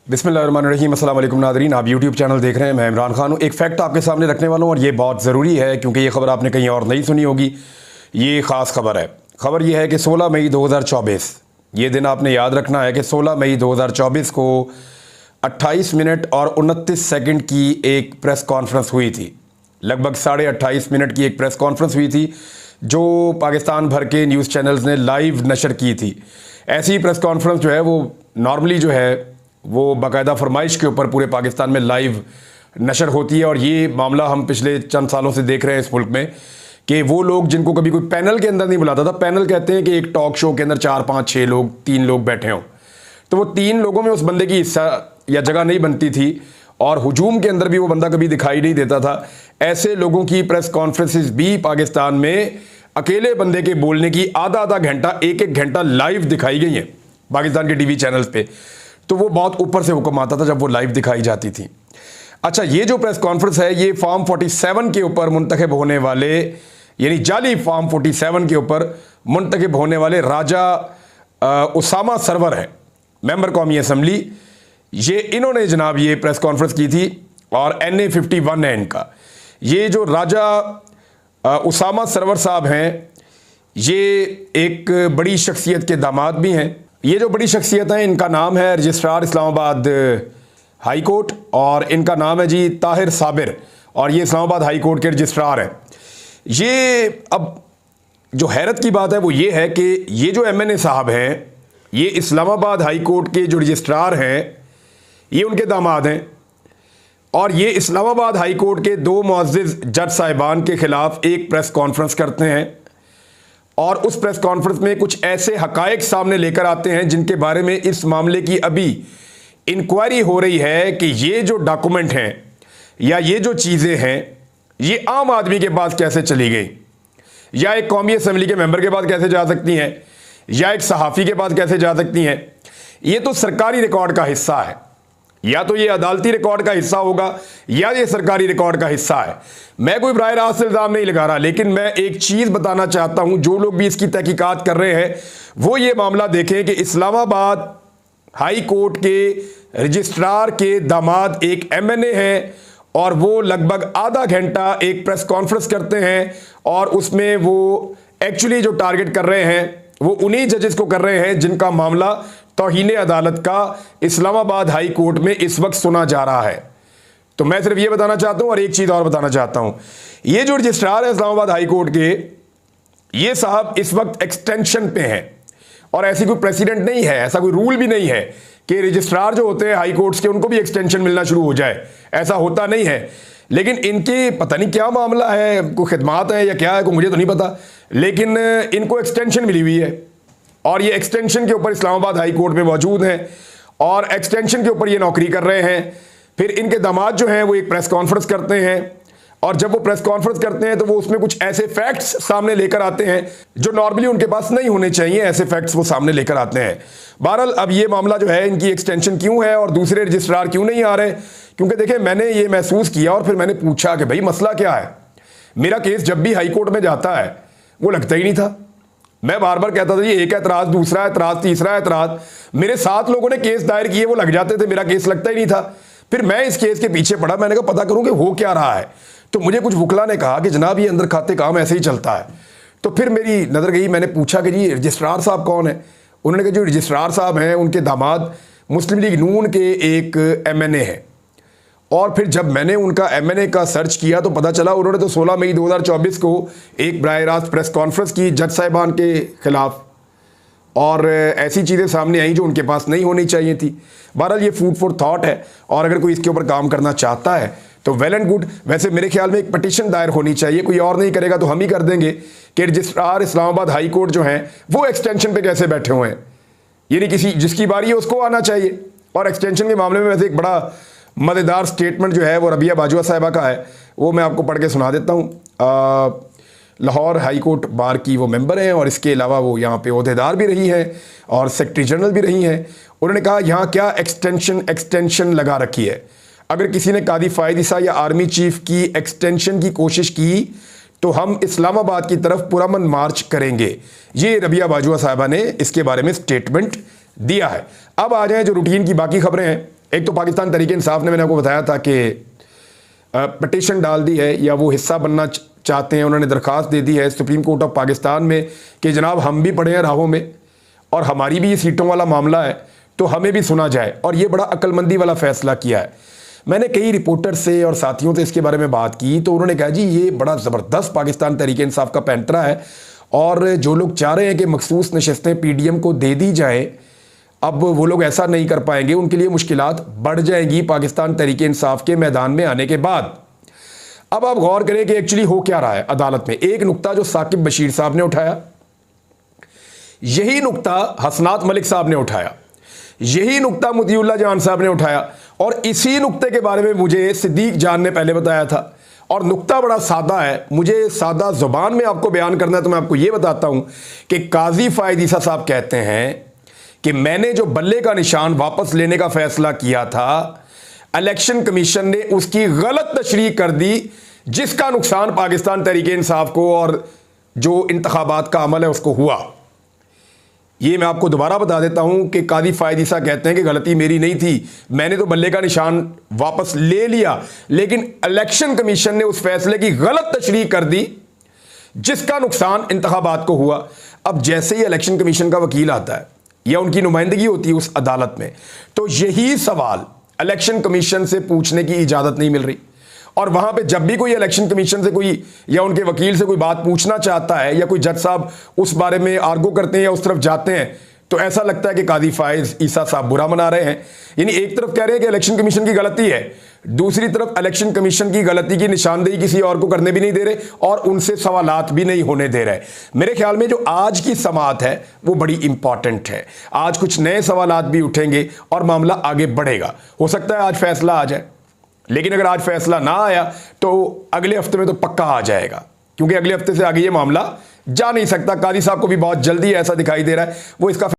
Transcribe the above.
बिस्मिल्लाहिर्रहमानिर्रहीम। अस्सलाम वालेकुम नाज़रीन, आप यूट्यूब चैनल देख रहे हैं। मैं इमरान खान हूँ। एक फ़ैक्ट आपके सामने रखने वाला हूँ और ये बहुत ज़रूरी है क्योंकि ये ख़बर आपने कहीं और नहीं सुनी होगी। ये ख़ास खबर है। ख़बर ये है कि 16 मई 2024, ये दिन आपने याद रखना है कि 16 मई 2024 को 28 मिनट और 29 सेकंड की एक प्रेस कॉन्फ्रेंस हुई थी। लगभग 28.5 मिनट की एक प्रेस कॉन्फ्रेंस हुई थी जो पाकिस्तान भर के न्यूज़ चैनल्स ने लाइव नशर की थी। ऐसी ही प्रेस कॉन्फ्रेंस जो है वो नॉर्मली जो है वो बाकायदा फरमाइश के ऊपर पूरे पाकिस्तान में लाइव नशर होती है। और ये मामला हम पिछले चंद सालों से देख रहे हैं इस मुल्क में कि वो लोग जिनको कभी कोई पैनल के अंदर नहीं बुलाता था, पैनल कहते हैं कि एक टॉक शो के अंदर 4 5 6 लोग 3 लोग बैठे हों, तो वो 3 लोगों में उस बंदे की हिस्सा या जगह नहीं बनती थी और हुजूम के अंदर भी वो बंदा कभी दिखाई नहीं देता था। ऐसे लोगों की प्रेस कॉन्फ्रेंसेस भी पाकिस्तान में अकेले बंदे के बोलने की आधा आधा घंटा, एक एक घंटा लाइव दिखाई गई है पाकिस्तान के टीवी चैनल्स पे। तो वो बहुत ऊपर से हुक्म आता था जब वो लाइव दिखाई जाती थी। अच्छा, ये जो प्रेस कॉन्फ्रेंस है ये फॉर्म 47 के ऊपर मुंतखब होने वाले, यानी जाली फॉर्म 47 के ऊपर मुंतखब होने वाले राजा उसामा सरवर है, मेंबर कौमी असम्बली। ये इन्होंने जनाब ये प्रेस कॉन्फ्रेंस की थी और NA 51 है इनका। ये जो राजा उसामा सरवर साहब हैं ये एक बड़ी शख्सियत के दामाद भी हैं। ये जो बड़ी शख्सियत हैं इनका नाम है रजिस्ट्रार इस्लामाबाद हाई कोर्ट और इनका नाम है जी ताहिर साबिर और ये इस्लामाबाद हाई कोर्ट के रजिस्ट्रार हैं। ये अब जो हैरत की बात है वो ये है कि ये जो MNA साहब हैं ये इस्लामाबाद हाई कोर्ट के जो रजिस्ट्रार हैं ये उनके दामाद हैं और ये इस्लामाबाद हाई कोर्ट के 2 मुअज़्ज़िज़ जज साहिबान के ख़िलाफ़ एक प्रेस कॉन्फ्रेंस करते हैं और उस प्रेस कॉन्फ्रेंस में कुछ ऐसे हकायक सामने लेकर आते हैं जिनके बारे में इस मामले की अभी इंक्वायरी हो रही है कि ये जो डॉक्यूमेंट हैं या ये जो चीज़ें हैं ये आम आदमी के पास कैसे चली गई, या एक कौमी असम्बली के मेंबर के पास कैसे जा सकती हैं, या एक सहाफ़ी के पास कैसे जा सकती हैं। ये तो सरकारी रिकॉर्ड का हिस्सा है, या तो ये अदालती रिकॉर्ड का हिस्सा होगा या ये सरकारी रिकॉर्ड का हिस्सा है। मैं कोई बराह रास्त इल्ज़ाम नहीं लगा रहा, लेकिन मैं एक चीज़ बताना चाहता हूं, जो लोग भी इसकी तहकीकात कर रहे हैं वो ये मामला देखें कि इस्लामाबाद हाई कोर्ट के रजिस्ट्रार के दामाद एक MNA हैं और वो लगभग आधा घंटा एक प्रेस कॉन्फ्रेंस करते हैं और उसमें वो एक्चुअली जो टारगेट कर रहे हैं वो उन्हीं जजेस को कर रहे हैं जिनका मामला तौहीन अदालत का इस्लामाबाद हाई कोर्ट में इस वक्त सुना जा रहा है। तो मैं सिर्फ ये बताना चाहता हूं और एक चीज़ और बताना चाहता हूं, ये जो रजिस्ट्रार है इस्लामाबाद हाई कोर्ट के, ये साहब इस वक्त एक्सटेंशन पे हैं और ऐसी कोई प्रेसिडेंट नहीं है, ऐसा कोई रूल भी नहीं है कि रजिस्ट्रार जो होते हैं हाई कोर्ट्स के उनको भी एक्सटेंशन मिलना शुरू हो जाए, ऐसा होता नहीं है। लेकिन इनके पता नहीं क्या मामला है, कोई खिदमात है या क्या है, कोई मुझे तो नहीं पता, लेकिन इनको एक्सटेंशन मिली हुई है और ये एक्सटेंशन के ऊपर इस्लामाबाद हाई कोर्ट में मौजूद हैं और एक्सटेंशन के ऊपर ये नौकरी कर रहे हैं। फिर इनके दामाद जो हैं वो एक प्रेस कॉन्फ्रेंस करते हैं और जब वो प्रेस कॉन्फ्रेंस करते हैं तो वो उसमें कुछ ऐसे फैक्ट्स सामने लेकर आते हैं जो नॉर्मली उनके पास नहीं होने चाहिए, ऐसे फैक्ट्स वो सामने लेकर आते हैं। बहरहाल अब ये मामला जो है इनकी एक्सटेंशन क्यों है और दूसरे रजिस्ट्रार क्यों नहीं आ रहे, क्योंकि देखिए मैंने ये महसूस किया और फिर मैंने पूछा कि भाई मसला क्या है। मेरा केस जब भी हाई कोर्ट में जाता है वो लगता ही नहीं था। मैं बार बार कहता था ये एक एतराज़, दूसरा एतराज़, तीसरा एतराज़, मेरे 7 लोगों ने केस दायर किए, वो लग जाते थे, मेरा केस लगता ही नहीं था। फिर मैं इस केस के पीछे पड़ा, मैंने कहा पता करूं कि हो क्या रहा है। तो मुझे कुछ वकला ने कहा कि जनाब ये अंदर खाते काम ऐसे ही चलता है। तो फिर मेरी नज़र गई, मैंने पूछा कि जी रजिस्ट्रार साहब कौन है। उन्होंने कहा जो रजिस्ट्रार साहब हैं उनके दामाद मुस्लिम लीग नून के एक MNA है। और फिर जब मैंने उनका MNA का सर्च किया तो पता चला उन्होंने तो 16 मई 2024 को एक बराह रास्त प्रेस कॉन्फ्रेंस की जज साहिबान के ख़िलाफ़ और ऐसी चीज़ें सामने आई जो उनके पास नहीं होनी चाहिए थी। बहरहाल ये फूड फॉर थॉट है और अगर कोई इसके ऊपर काम करना चाहता है तो वेल एंड गुड। वैसे मेरे ख्याल में एक पटिशन दायर होनी चाहिए, कोई और नहीं करेगा तो हम ही कर देंगे कि रजिस्ट्रार इस्लामाबाद हाई कोर्ट जो हैं वो एक्सटेंशन पे कैसे बैठे हुए हैं, यानी किसी जिसकी बारी है उसको आना चाहिए। और एक्सटेंशन के मामले में वैसे एक बड़ा मज़ेदार स्टेटमेंट जो है वो रबिया बाजवा साहिबा का है, वो मैं आपको पढ़ के सुना देता हूँ। लाहौर हाई कोर्ट बार की वो मेंबर हैं और इसके अलावा वो यहाँ पे ओहदेदार भी रही हैं और सेक्रेटरी जनरल भी रही हैं। उन्होंने कहा यहाँ क्या एक्सटेंशन लगा रखी है, अगर किसी ने कादी फ़ायद ईसा या आर्मी चीफ की एक्सटेंशन की कोशिश की तो हम इस्लामाबाद की तरफ पुरअमन मार्च करेंगे। ये रबिया बाजवा साहिबा ने इसके बारे में स्टेटमेंट दिया है। अब आ जाए जो रूटीन की बाकी खबरें हैं एक तो पाकिस्तान तहरीक इंसाफ ने, मैंने आपको बताया था कि पटिशन डाल दी है या वो हिस्सा बनना चाहते हैं, उन्होंने दरख्वास्त दे दी है सुप्रीम कोर्ट ऑफ पाकिस्तान में कि जनाब हम भी पड़े हैं राहों में और हमारी भी ये सीटों वाला मामला है, तो हमें भी सुना जाए। और ये बड़ा अक्लमंदी वाला फैसला किया है। मैंने कई रिपोर्टर से और साथियों से इसके बारे में बात की, तो उन्होंने कहा जी ये बड़ा ज़बरदस्त पाकिस्तान तहरीक इंसाफ का पैंतरा है और जो लोग चाह रहे हैं कि मखसूस नशस्तें PDM को दे दी जाएँ, अब वो लोग ऐसा नहीं कर पाएंगे, उनके लिए मुश्किलात बढ़ जाएंगी पाकिस्तान तहरीक इंसाफ के मैदान में आने के बाद। अब आप गौर करें कि एक्चुअली हो क्या रहा है अदालत में। एक नुक्ता जो साकिब बशीर साहब ने उठाया, यही नुक्ता हसनात मलिक साहब ने उठाया, यही नुक्ता मुतीउल्लाह जान साहब ने उठाया, और इसी नुक्ते के बारे में मुझे सिद्दीक जान ने पहले बताया था। और नुक्ता बड़ा सादा है, मुझे सादा जुबान में आपको बयान करना है, तो मैं आपको ये बताता हूं कि काजी फायद ईसा साहब कहते हैं कि मैंने जो बल्ले का निशान वापस लेने का फैसला किया था, इलेक्शन कमीशन ने उसकी गलत तशरीह कर दी, जिसका नुकसान पाकिस्तान तहरीक इंसाफ को और जो इंतखाबात का अमल है उसको हुआ। ये मैं आपको दोबारा बता देता हूं कि काजी फायद ईसा कहते हैं कि गलती मेरी नहीं थी, मैंने तो बल्ले का निशान वापस ले लिया, लेकिन इलेक्शन कमीशन ने उस फैसले की गलत तशरीह कर दी, जिसका नुकसान इंतखाबात को हुआ। अब जैसे ही इलेक्शन कमीशन का वकील आता है या उनकी नुमाइंदगी होती है उस अदालत में, तो यही सवाल इलेक्शन कमीशन से पूछने की इजाज़त नहीं मिल रही। और वहां पे जब भी कोई इलेक्शन कमीशन से कोई या उनके वकील से कोई बात पूछना चाहता है या कोई जज साहब उस बारे में आर्गू करते हैं या उस तरफ जाते हैं, तो ऐसा लगता है कि काजी फायद ईसा साहब बुरा मना रहे हैं। यानी एक तरफ कह रहे हैं कि इलेक्शन कमीशन की गलती है, दूसरी तरफ इलेक्शन कमीशन की गलती की निशानदेही किसी और को करने भी नहीं दे रहे और उनसे सवालात भी नहीं होने दे रहे। मेरे ख्याल में जो आज की समाअत है वो बड़ी इंपॉर्टेंट है। आज कुछ नए सवालात भी उठेंगे और मामला आगे बढ़ेगा। हो सकता है आज फैसला आ जाए, लेकिन अगर आज फैसला ना आया तो अगले हफ्ते में तो पक्का आ जाएगा, क्योंकि अगले हफ्ते से आगे ये मामला जा नहीं सकता। काजी साहब को भी बहुत जल्दी ऐसा दिखाई दे रहा है वो इसका